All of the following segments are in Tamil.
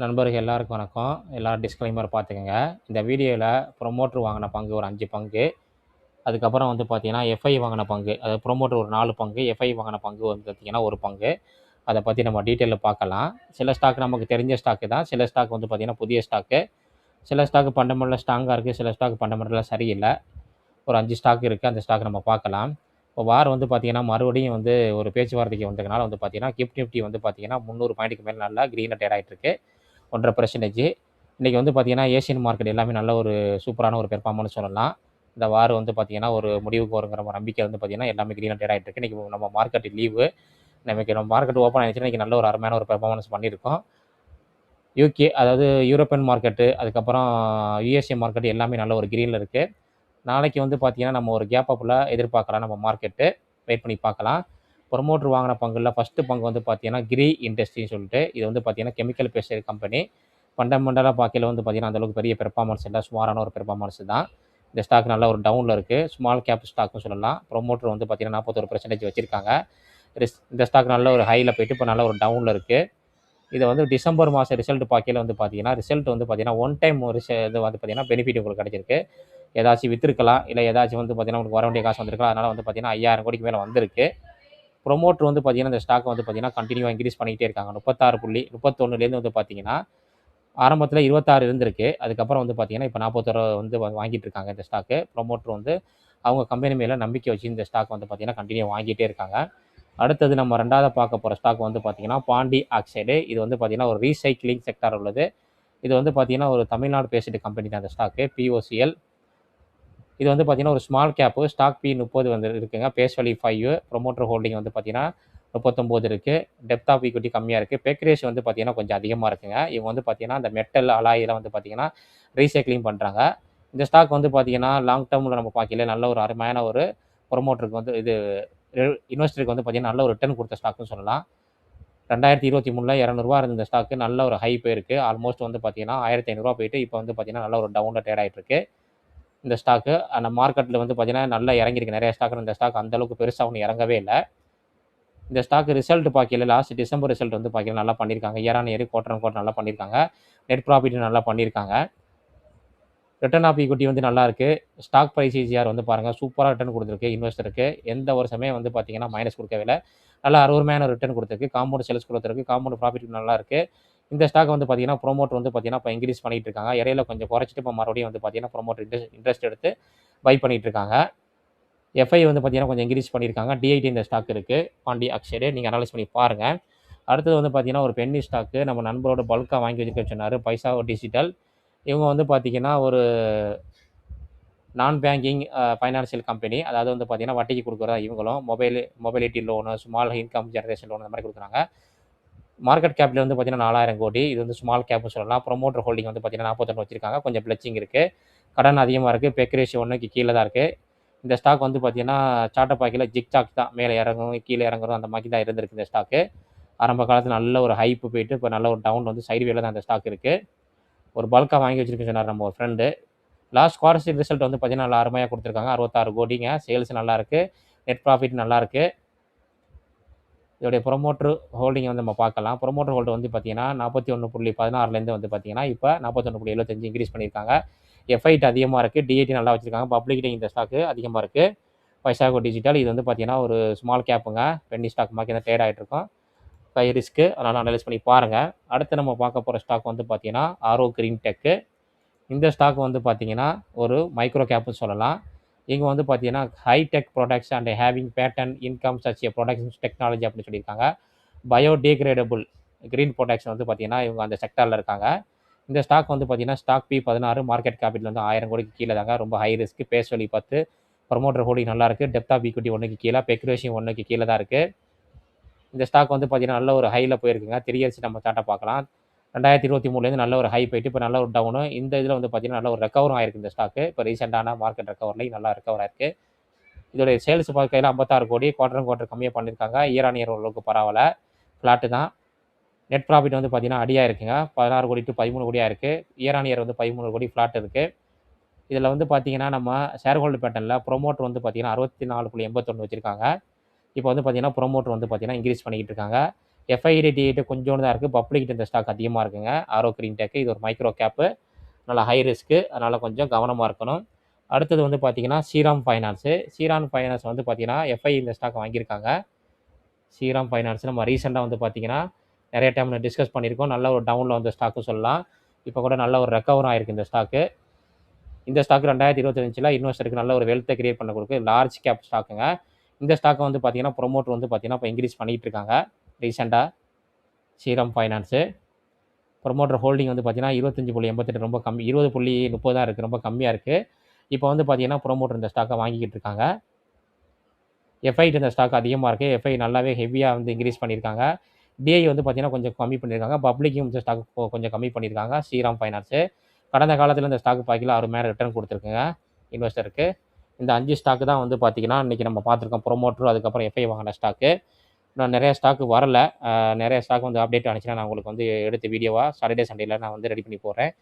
நண்பர்கள் எல்லாருக்கும் வணக்கம். எல்லாரும் டிஸ்க்ளைமர் பார்த்துக்கங்க. இந்த வீடியோல ப்ரமோட்டர் வாங்குன பங்கு ஒரு 5 பங்கு, அதுக்கப்புறம் வந்து பார்த்தீங்கன்னா, எஃப்ஐ வாங்குன பங்கு, அதாவது ப்ரமோட்டர் ஒரு 4 பங்கு, எஃப்ஐ வாங்குன பங்கு வந்து பார்த்தீங்கன்னா 1 பங்கு. அத பத்தி நம்ம டீட்டெயில்ல பார்க்கலாம். சில ஸ்டாக் நமக்கு தெரிஞ்ச ஸ்டாக்கு தான். சில ஸ்டாக் வந்து பார்த்தீங்கன்னா புதிய ஸ்டாக்கு. சில ஸ்டாக் ஃபண்டமெண்டலா ஸ்ட்ராங்கா இருக்கு. சில ஸ்டாக் ஃபண்டமெண்டலா சரியில்ல. ஒரு 5 ஸ்டாக் இருக்கு. அந்த ஸ்டாக் நம்ம பார்க்கலாம். இப்போ வார் வந்து பார்த்தீங்கன்னா, மறுபடியும் வந்து ஒரு பேச்சுவார்த்தைக்கு வந்ததுனால வந்து பார்த்தீங்கன்னா, கிஃப்ட் நிஃப்டி வந்து பார்த்தீங்கன்னா 300 பாயிண்ட்டுக்கு மேல நல்லா கிரீன்ல ட்ரேட் ஆயிட்டு இருக்கு. 1.5% இன்னைக்கு வந்து பார்த்தீங்கன்னா, ஏசியன் மார்க்கெட் எல்லாமே நல்ல ஒரு சூப்பரான ஒரு பெர்ஃபார்மன்ஸ் சொல்லலாம். இந்த வார் வந்து பார்த்தீங்கன்னா, ஒரு முடிவுக்கு வருங்கிற ஒரு நம்பிக்கை வந்து பார்த்தீங்கன்னா, எல்லாமே கிரீனா ட்ரேட் ஆயிட்டு இருக்கு. இன்னைக்கு நம்ம மார்க்கெட் லீவு. நம்ம மார்க்கெட் ஓப்பன் ஆயிடுச்சுன்னா, இன்னைக்கு நல்ல ஒரு அருமையான ஒரு பெர்ஃபார்மன்ஸ் பண்ணியிருக்கோம். யூகே அதாவது யூரோப்பியன் மார்க்கெட்டு, அதுக்கப்புறம் யுஎஸ்ஏ மார்க்கெட் எல்லாமே நல்ல ஒரு கிரீன்ல இருக்கு. நாளைக்கு வந்து பார்த்தீங்கன்னா, நம்ம ஒரு கேப் அப்ல எதிர்பார்க்கலாம் நம்ம மார்க்கெட்டு. வெயிட் பண்ணி பார்க்கலாம். ப்ரமோட்டர் வாங்குன பங்குல ஃபர்ஸ்ட் பங்கு வந்து பார்த்தீங்கன்னா, கிரி இண்டஸ்ட்ரின்னு சொல்லிட்டு, இது வந்து பார்த்தீங்கன்னா கெமிக்கல் பேஸ்டு கம்பெனி. ஃபண்டமெண்டலா பார்க்கையில வந்து பார்த்தீங்கன்னா, அந்த அளவுக்கு பெரிய பெர்ஃபார்மன்ஸ் இல்ல. சுமாரான ஒரு பெர்ஃபார்மன்ஸ் தான். இந்த ஸ்டாக் நல்ல ஒரு டவுன்ல இருக்கு. ஸ்மால் கேப் ஸ்டாக்னு சொல்லலாம். ப்ரமோட்டர் வந்து பார்த்தீங்கன்னா 41% வச்சிருக்காங்க. இந்த ஸ்டாக் நல்ல ஒரு ஹைல போயிட்டு இப்போ நல்ல ஒரு டவுன்ல இருக்கு. இத வந்து டிசம்பர் மாசம் ரிசல்ட் பார்க்கையில வந்து பார்த்தீங்கன்னா, ரிசல்ட் வந்து பார்த்தீங்கன்னா, ஒன் டைம் இது வந்து பார்த்தீங்கன்னா, பெனிஃபிட் உங்களுக்கு கிடைச்சிருக்கு. ஏதாச்சும் வித்திருக்கலாம். இல்ல ஏதாச்சும் வந்து பார்த்தீங்கன்னா, உங்களுக்கு வர வேண்டிய காசு வந்திருக்கலாம். அதனால வந்து பார்த்தீங்கன்னா, 5000 கோடிக்கு மேல வந்திருக்கு. ப்ரமோட்டர் வந்து பார்த்தீங்கன்னா, இந்த ஸ்டாக் வந்து பார்த்தீங்கன்னா, கன்டினியூவா இன்கிரீஸ் பண்ணிக்கிட்டே இருக்காங்க. 31லேருந்து வந்து பார்த்தீங்கன்னா, ஆரம்பத்தில 26 இருந்திருக்கு. அதுக்கப்புறம் வந்து பார்த்தீங்கன்னா, இப்ப 41 வந்து வாங்கிட்டு இருக்காங்க இந்த ஸ்டாக்கு. ப்ரமோட்டர் வந்து அவங்க கம்பெனி மேல நம்பிக்கை வச்சு இந்த ஸ்டாக் வந்து பார்த்தீங்கன்னா, கன்டினியூ வாங்கிட்டே இருக்காங்க. அடுத்தது நம்ம 2வது பார்க்க போற ஸ்டாக் வந்து பார்த்தீங்கன்னா, பாண்டி ஆக்சைடு. இது வந்து பார்த்தீங்கன்னா, ஒரு ரீசைக்ளிங் செக்டார் உள்ளது. இது வந்து பார்த்தீங்கன்னா, ஒரு தமிழ்நாடு பேஸ்டு கம்பெனி தான் அந்த ஸ்டாக்கு. பிஓசிஎல். இது வந்து பார்த்தீங்கன்னா, ஒரு ஸ்மால் கேப்பு. ஸ்டாக் பி 30 வந்து இருக்குங்க. Base value 5. ப்ரமோட்டர் ஹோல்டிங் வந்து பார்த்தீங்கன்னா, 39 இருக்கு. டெப்த் ஆஃப் ஈக்விட்டி கம்மியா இருக்கு. பெக் ரேஷியோ வந்து பார்த்தீங்கன்னா, கொஞ்சம் அதிகமா இருக்குங்க. இவங்க வந்து பார்த்தீங்கன்னா, அந்த மெட்டல் அலாய்லாம் வந்து பார்த்தீங்கன்னா, ரீசைக்ளிங் பண்றாங்க. இந்த ஸ்டாக் வந்து பார்த்தீங்கன்னா, லாங் டெர்ம்ல நம்ம பார்க்கையில நல்ல ஒரு அருமையான ஒரு ப்ரமோட்டருக்கு வந்து இது இன்வெஸ்டருக்கு வந்து பார்த்தீங்கன்னா, நல்ல ஒரு ரிட்டர்ன் குடுத்த ஸ்டாக்ன்னு சொல்லலாம். 2023ல ரூ. 200 இருந்த இந்த ஸ்டாக் நல்ல ஒரு ஹை போயிருக்கு. ஆல்மோஸ்ட் வந்து பார்த்தீங்கன்னா, ரூ. 1500 போயிட்டு இப்போ வந்து பார்த்தீங்கன்னா, நல்ல ஒரு டவுன்ல ட்ரேட் ஆயிட்டு இருக்கு. இந்த ஸ்டாக்கு அந்த மார்க்கெட்ல வந்து பார்த்தீங்கன்னா, நல்லா இறங்கியிருக்கு. நிறைய ஸ்டாக் இந்த ஸ்டாக் அந்த அளவுக்கு பெருசா ஒண்ணும் இறங்கவே இல்ல. இந்த ஸ்டாக் ரிசல்ட் பார்க்கையில லாஸ்ட் டிசம்பர் ரிசல்ட் வந்து பார்க்கையில நல்லா பண்ணியிருக்காங்க. Year on year, quarter on quarter நல்லா பண்ணியிருக்காங்க. நெட் ப்ராஃபிட் நல்லா பண்ணியிருக்காங்க. ரிட்டர்ன் ஆஃப் ஈக்விட்டி வந்து நல்லா இருக்கு. ஸ்டாக் பிரைஸ் ஈசிஆர் வந்து பாருங்க சூப்பரா ரிட்டர்ன் குடுத்திருக்கு இன்வெஸ்டருக்கு. எந்த வருஷமே வந்து பார்த்தீங்கன்னா, மைனஸ் குடுக்கவே இல்ல. நல்லா அருமையான ரிட்டர்ன் குடுத்திருக்கு. காம்பவுண்ட் சேல்ஸ் குடுத்திருக்கு. காம்பவுண்ட் ப்ராஃபிட் நல்லா இருக்கு. இந்த ஸ்டாக் வந்து பார்த்தீங்கன்னா, ப்ரமோட்டர் வந்து பார்த்தீங்கன்னா, இப்ப இன்கிரீஸ் பண்ணிட்டு இருக்காங்க. இடையில கொஞ்சம் குறைச்சிட்டு இப்ப மறுபடியும் வந்து பார்த்தீங்கன்னா, ப்ரமோட்டர் இன்ட்ரெஸ்ட் எடுத்து பை பண்ணிட்டு இருக்காங்க. எஃப்ஐ வந்து பார்த்தீங்கன்னா, கொஞ்சம் இன்கிரீஸ் பண்ணியிருக்காங்க. டிஐடி இந்த ஸ்டாக் இருக்கு. பாண்டி ஆக்சைடு நீங்க அனலைஸ் பண்ணி பாருங்க. அடுத்தது வந்து பார்த்தீங்கன்னா, ஒரு பென்னி ஸ்டாக்கு நம்ம நண்பரோட பல்க்கா வாங்கி வச்சிருக்கேன்னு சொன்னாரு. பைசா டிஜிட்டல். இவங்க வந்து பார்த்தீங்கன்னா, ஒரு நான் பேங்கிங் ஃபைனான்சியல் கம்பெனி. அதாவது வந்து பார்த்தீங்கன்னா, வட்டிக்கு குடுக்குறதா இவங்களும். Mobility loan, small income generation loan அந்த மாரி குடுக்குறாங்க. மார்க்கெட் கேப்பிட்டல் வந்து பார்த்தீங்கன்னா, 4000 கோடி. இது வந்து ஸ்மால் கேப்னு சொல்லலாம். ப்ரமோட்டர் ஹோல்டிங் வந்து பார்த்தீங்கன்னா, 41 வச்சிருக்காங்க. கொஞ்சம் பிளட்ஜிங் இருக்கு. கடன் அதிகமா இருக்கு. பெக் ரேஷியோ 1க்கு கீழ தான் இருக்கு. இந்த ஸ்டாக் வந்து பார்த்தீங்கன்னா, சார்ட்ட பார்க்கையில ஜிக்ஜாக் தான். மேல இறங்கும், கீழ இறங்குறதும் அந்த மாரி தான் இருந்திருக்கு இந்த ஸ்டாக்கு. ஆரம்ப காலத்துல நல்ல ஒரு ஹைப் போயிட்டு, இப்ப நல்ல ஒரு டவுன் வந்து சைட்வேல தான் இந்த ஸ்டாக் இருக்கு. ஒரு பல்க்கா வாங்கி வச்சிருக்கேன்னு சொன்னாரு நம்ம ஒரு ஃப்ரெண்டு. லாஸ்ட் குவார்டர் ரிசல்ட் வந்து பார்த்தீங்கன்னா, நல்லா அருமையா குடுத்துருக்காங்க. 66 கோடிங்க. சேல்ஸ் நல்லா இருக்கு. நெட் ப்ராஃபிட் நல்லா இருக்கு. இதோடைய ப்ரமோட்டர் ஹோல்டிங் வந்து நம்ம பார்க்கலாம். ப்ரமோட்டர் ஹோல்டு வந்து பார்த்தீங்கன்னா, 41.16லேருந்து வந்து பார்த்தீங்கன்னா, இப்ப 41.75 இன்கிரீஸ் பண்ணியிருக்காங்க. எஃப்ஐடி அதிகமா இருக்கு. டிஐடி நல்லா வச்சிருக்காங்க. பப்ளிக் இந்த ஸ்டாக்கு அதிகமா இருக்கு. பைசாகோ டிஜிட்டல் இது வந்து பார்த்தீங்கன்னா, ஒரு ஸ்மால் கேப்புங்க. பென்னி ஸ்டாக் மாரி தான் ட்ரேட் ஆயிட்டு இருக்கும். High risk. அதனால அனலைஸ் பண்ணி பாருங்க. அடுத்து நம்ம பார்க்க போற ஸ்டாக் வந்து பார்த்தீங்கன்னா, ஆரோ கிரீன் டெக். இந்த ஸ்டாக் வந்து பார்த்தீங்கன்னா, ஒரு மைக்ரோ கேப்னு சொல்லலாம். இவங்க வந்து பார்த்தீங்கன்னா, high-tech products and having pattern income such a production technology அப்படின்னு சொல்லியிருக்காங்க. பயோடிகிரேடபிள் கிரீன் புரொடக்ட்ஸ் வந்து பார்த்தீங்கன்னா, இவங்க அந்த செக்டார்ல இருக்காங்க. இந்த ஸ்டாக் வந்து பார்த்தீங்கன்னா, ஸ்டாக் பி 16 மார்க்கெட் கேபிட்டல் வந்து 1000 கோடிக்கு கீழ தாங்க. ரொம்ப high risk. Face value 10. Promoter holding நல்லா இருக்கு. டெப்த் ஆஃப் ஈக்விட்டி 1க்கு கீழ. பெக் ரேஷியோ 1க்கு கீழ தான் இருக்கு. இந்த ஸ்டாக் வந்து பார்த்தீங்கன்னா, நல்ல ஒரு ஹைல போயிருக்குங்க. 3 இயர்ஸ் நம்ம சார்ட்ட பார்க்கலாம். 2023லேருந்து நல்ல ஒரு ஹை போயிட்டு, இப்ப நல்ல ஒரு டவுனு. இந்த இதில வந்து பார்த்தீங்கன்னா, நல்ல ஒரு ரெக்கவரும் ஆயிருக்கு இந்த ஸ்டாக்கு. இப்ப ரீசென்ட்டான மார்க்கெட் ரெக்கவரில நல்லா ரெக்கவர் ஆயிருக்கு. இதோடைய சேல்ஸ் பார்க்கையில 56 கோடி. குவார்டர் ஆன் குவார்டர் கம்மியா பண்ணியிருக்காங்க. இயர் ஆன் இயர் ஓரளவுக்கு பரவால்ல. ஃப்ளாட்டு தான். நெட் ப்ராஃபிட் வந்து பார்த்தீங்கன்னா, அடியா இருக்குங்க. 16 கோடி டூ 13 கோடியா இருக்கு. இயர் ஆன் இயர் வந்து 13 கோடி ஃப்ளாட் இருக்கு. இதில வந்து பார்த்தீங்கன்னா, நம்ம ஷேர் ஹோல்டர் பேட்டர்ன்ல புரமோட்டர் வந்து பார்த்தீங்கன்னா, 64.81 வச்சிருக்காங்க. இப்ப வந்து பார்த்தீங்கன்னா, புரமோட்டர் வந்து பார்த்தீங்கன்னா, இன்கிரீஸ் பண்ணிக்கிட்டு இருக்காங்க. எஃப்ஐடி டிஐடி கொஞ்சோண்டு தான் இருக்குது. பப்ளிக்கிட்ட இந்த ஸ்டாக் அதிகமாக இருக்குங்க. ஆரோ கிரீன்டெக் இது ஒரு மைக்ரோ கேப்பு, நல்லா ஹை ரிஸ்க்கு, அதனால் கொஞ்சம் கவனமாக இருக்கணும். அடுத்தது வந்து பார்த்தீங்கன்னா ஸ்ரீராம் ஃபைனான்ஸு. ஸ்ரீராம் ஃபைனான்ஸ் வந்து பார்த்தீங்கன்னா எஃப்ஐ இந்த ஸ்டாக் வாங்கியிருக்காங்க. ஸ்ரீராம் ஃபைனான்ஸ் நம்ம ரீசெண்டாக வந்து பார்த்தீங்கன்னா நிறைய டைம் டிஸ்கஸ் பண்ணியிருக்கோம். நல்ல ஒரு டவுனில் வந்த ஸ்டாக்கு சொல்லலாம். இப்போ கூட நல்ல ஒரு ரெக்கவர் ஆகிருக்கு இந்த ஸ்டாக்கு. இந்த ஸ்டாக் 2025 இன்வெஸ்டருக்கு நல்ல ஒரு வெல்த்தை கிரியேட் பண்ண கொடுக்கு. லார்ஜ் கேப் ஸ்டாக்குங்க. இந்த ஸ்டாக்கை வந்து பார்த்தீங்கன்னா ப்ரொமோட்டர் வந்து பார்த்தீங்கன்னா இப்போ இன்க்ரீஸ் பண்ணிகிட்டு இருக்காங்க ரீசெண்டாக. ஸ்ரீராம் ஃபைனான்ஸு ப்ரொமோட்டர் ஹோல்டிங் வந்து பார்த்தீங்கன்னா 25.88 ரொம்ப கம்மி, 20.30 தான் இருக்குது, ரொம்ப கம்மியாக இருக்குது. இப்போ வந்து பார்த்தீங்கன்னா ப்ரொமோட்டர் இந்த ஸ்டாக்கை வாங்கிக்கிட்டு இருக்காங்க. எஃப்ஐட்டு இந்த ஸ்டாக் அதிகமாக இருக்குது. எஃப்ஐ நல்லாவே ஹெவியாக வந்து இன்க்ரீஸ் பண்ணியிருக்காங்க. டிஐ வந்து பார்த்தீங்கன்னா கொஞ்சம் கம்மி பண்ணியிருக்காங்க. பப்ளிக்கும் இந்த ஸ்டாக் கொஞ்சம் கம்மி பண்ணியிருக்காங்க ஸ்ரீராம் ஃபைனான்ஸு. கடந்த காலத்தில் இந்த ஸ்டாக் பாக்கியில் 6 மேலே ரிட்டர்ன் கொடுத்துருக்குங்க இன்வெஸ்டருக்கு. இந்த 5 ஸ்டாக்கு தான் வந்து பார்த்தீங்கன்னா இன்றைக்கி நம்ம பார்த்துருக்கோம். ப்ரொமோட்டர் அதுக்கப்புறம் எஃப்ஐ வாங்கின ஸ்டாக்கு. நான் நிறைய ஸ்டாக்கு வரல. நிறைய ஸ்டாக் வந்து அப்டேட் ஆனிச்சுன்னா நான் உங்களுக்கு வந்து எடுத்து வீடியோவாக சாட்டர்டே சண்டேல நான் வந்து ரெடி பண்ணி போடுறேன்.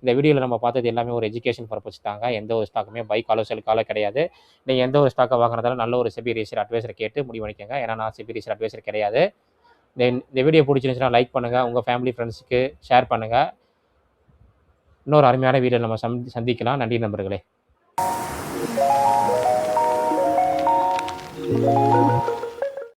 இந்த வீடியோவில் நம்ம பார்த்தது எல்லாமே ஒரு எஜுகேஷன் பர்பஸ் தாங்க. எந்த ஒரு ஸ்டாக்குமே பை காலோ செல் காலோ கிடையாது. நீங்கள் எந்த ஒரு ஸ்டாக்கை வாங்குறதால நல்ல ஒரு செபி ரிஜிஸ்டர்ட் அட்வைசரை கேட்டு முடிவு பண்ணிக்கோங்க. ஏன்னா நான் செபி ரிஜிஸ்டர்ட் அட்வைசர் கிடையாது. இந்த வீடியோ பிடிச்சிருந்துச்சுன்னா லைக் பண்ணுங்கள், உங்கள் ஃபேமிலி ஃப்ரெண்ட்ஸுக்கு ஷேர் பண்ணுங்கள். இன்னொரு அருமையான வீடியோ நம்ம சந்திக்கலாம். நன்றி நண்பர்களே.